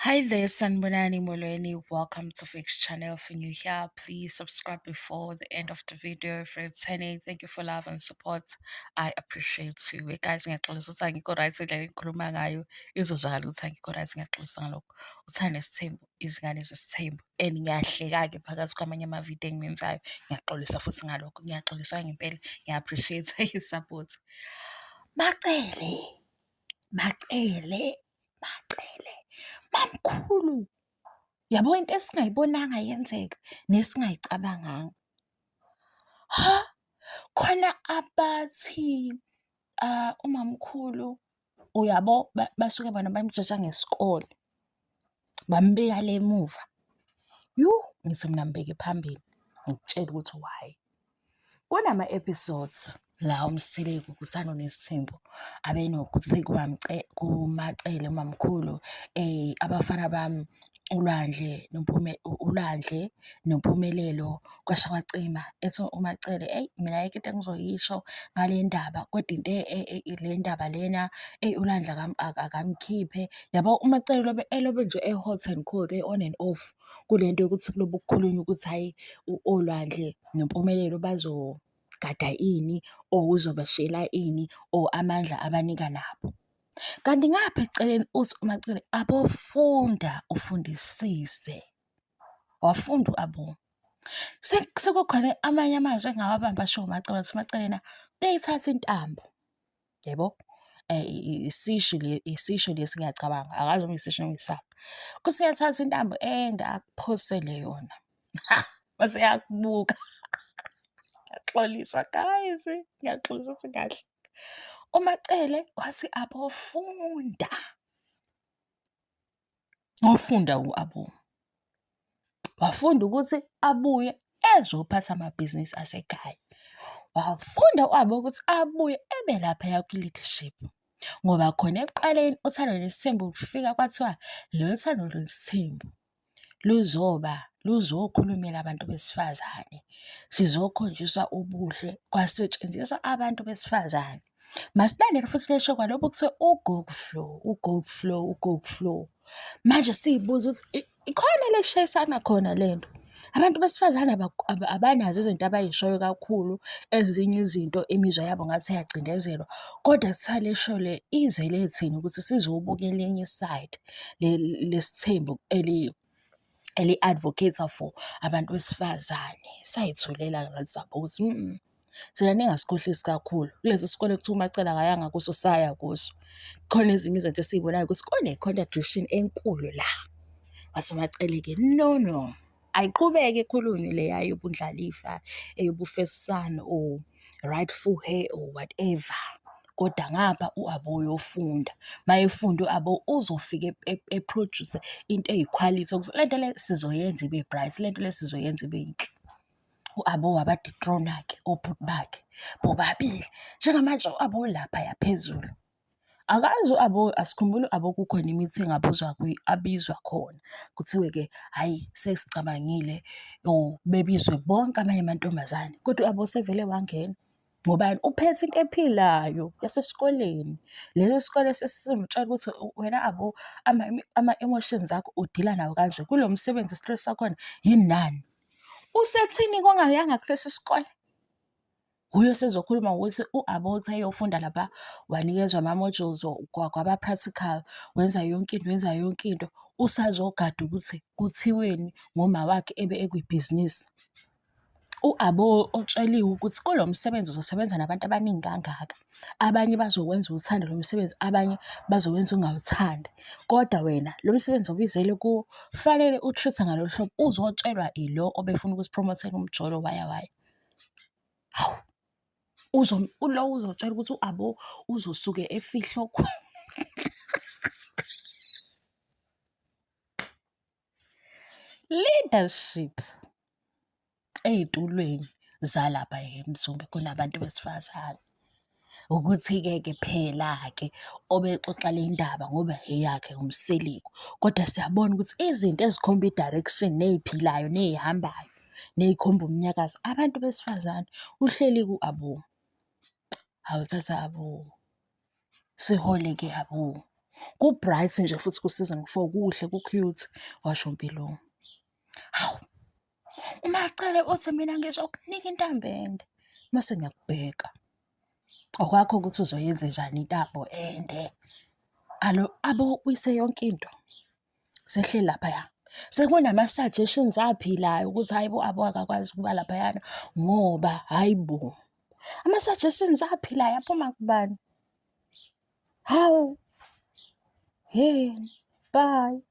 Hi there, Sanbonani Molweni. Welcome to Fix Channel. If you're new here, please subscribe before the end of the video. If you're returning, thank you for love and support. I appreciate you. Guys, ngiyaxolisa ukuthi angikho right endlela engikhuluma ngayo. Izozwakala ukuthi angikho right, ngiyaxolisa ngalokho. Uthanda isithembu, izingane zesithembu. And ngiyahleka-ke phakathi kwamanye amavidiyo engiwenzayo. Ngiyaxolisa futhi ngalokho. Ngiyaxolisa ngempela. Ngiya-appreciate i-support. Macele, macele, macele. Mamkhulu, yabo into esingayibonanga yenzeka nesingayicabanganga. Ha, khona abathi umamkhulu uyabo basuke bona bamjaja ngesikole. Bambeka le emuva. Ngithi mina mbeke phambili. Ngikutshela ukuthi why. Kunama-episodes la uMsileko kuSano Nesithembu abenokuthi kumacele mamkhulu abafana bami uLwandle noMpumelelo kwasha kwacima ethi uMacele mina ayikho into engizoyisho ngale ndaba kodwa into le ndaba lena uLwandle akamkhiphe yabo. uMacele elobe nje hot and cold on and off kule nto yokuthi kulobe kukhulunywa ukuthi hayi oLwandle noMpumelelo bazogada ini or uzobashiyela ini or amandla abanika nabo. Kanti ngapha eceleni uthi uMacele abofunda ufundisise. Wafunda u-Abo. Sekukhona amanye amazwi engawabamba asho uMacele ukuthi uMacele yena uyayithatha intambo. Yebo? Isisho lesi ngiyacabanga. Akazi noma isisho noma isaga. Kuthi uyathatha intambo ende akuphosele yona. Ha! Mase yakubuka. Ngiyaxolisa guys, ngiyaxolisa ukuthi kahle. uMacele wathi abofunda. Wafunda u-Abo. Wafunda ukuthi abuye ezophatha amabhizinisi asekhaya. Wafunda u-Abo ukuthi abuye ebe laphaya ku-leadership. Ngoba khona ekuqaleni uThando Nesithembu kufika kwathiwa lolu Thando Nesithembu luzokhulumela abantu besifazane. Sizokhonjiswa ubuhle kwasetshenziswa abantu besifazane. Masilandele futhi lesho kwalobu kuthiwa uGold Flow. Manje siyibuza ukuthi ikhona leshayisana khona lento. Abantu besifazane abanazo izinto abayishoyo kakhulu, ezinye izinto imizwa yabo ngathi iyacindezelwa. Kodwa kuthiwa lesho le izele thina ukuthi sizobukela elinye iside lesithembu eli-advocate-a for abantu besifazane. Sayithulela ngathi sabo ukuthi thina ningasikhohlisi kakhulu. Kulesi sikole kuthiwa uMacele akayanga kuso saya kuso. Khona ezinye izinto esiyibonayo ukuthi kune-contradiction enkulu la. Wase uMacele-ke no. Ayiqhubeke ikhulunywe leya yobundlalifa, eyobu-first son or rightful heir or whatever. Kodwa ngapha u-Abo uyofunda. Mayefunda u-Abo uzofika eproduce into eyikhwalithi ukuthi lento le sizoyenza ibe bright, lento le sizoyenza ibe yinhle. U-Abo wabadethrona-ke obhuti bakhe bobabili. Njengamanje u-Abo laphaya phezulu. Akazi u-Abo, asikhumbule u-Abo kukhona i-meeting abizwa khona. Kuthiwe-ke hhayi sesicabangile bebizwe bonke amanye amantombazane. Kodwa u-Abo sevele wangena. Ngobani? Uphethe into ephilayo yasesikoleni. Lesi sikole sesimtshela ukuthi wena Abo ama-emotions akho udila nawo kanje. Kulo msebenzi i-stress sakhona yini nani? Usethini kongayanga kulesi sikole? Uyo sezokhuluma ngokuthi u-Abo uthi eyofunda lapha wanikezwa ama-modules kwaba-practical, wenza yonke into. Usazogada ukuthi kuthiweni ngoma wakhe ebe ekwibhizinisi. U-Abo otsheliwe ukuthi kulo msebenzi uzosebenza nabantu abaningi kangaka. Abanye bazokwenza uthande lo msebenzi, abanye bazokwenza ungawuthandi. Kodwa wena lo msebenzi obizele kuwo fanele u-treat-e ngalolu hlobo. Uzotshelwa ilo obefuna ukusipromothela umjolo waya. Hawu. Lo uzotshela ukuthi u-Abo uzosuke efihlo leadership ey'tulweni zalapha eMzumbe kunabantu besifazane. Ukuthi-ke phela-ke obexoxa le ndaba ngoba eyakhe uMsileko. Kodwa siyabona ukuthi izinto ezikhomba i-direction ney'philayo ney'hambayo ney'khomba umnyakazo abantu besifazane uhleli ku-Abo. Hawu thatha Abo, sihole-ke Abo. ku-bright nje futhi ku-season 4 kuhle ku-cute, washo uMpilongo. Hawu, uMacele uthi mina ngizokunika intambo ende, mase ngiyakubheka. Okwakho ukuthi uzoyenze njani intambo ende? Alo, abo uyise yonke into, sehleli laphaya. Sekunama-suggestions aphilayo ukuthi hhayi bo, abo akakwazi ukuba laphayana ngoba hhayi bo. Ama-suggestions aphilayo aphuma kubani? Hawu, bye.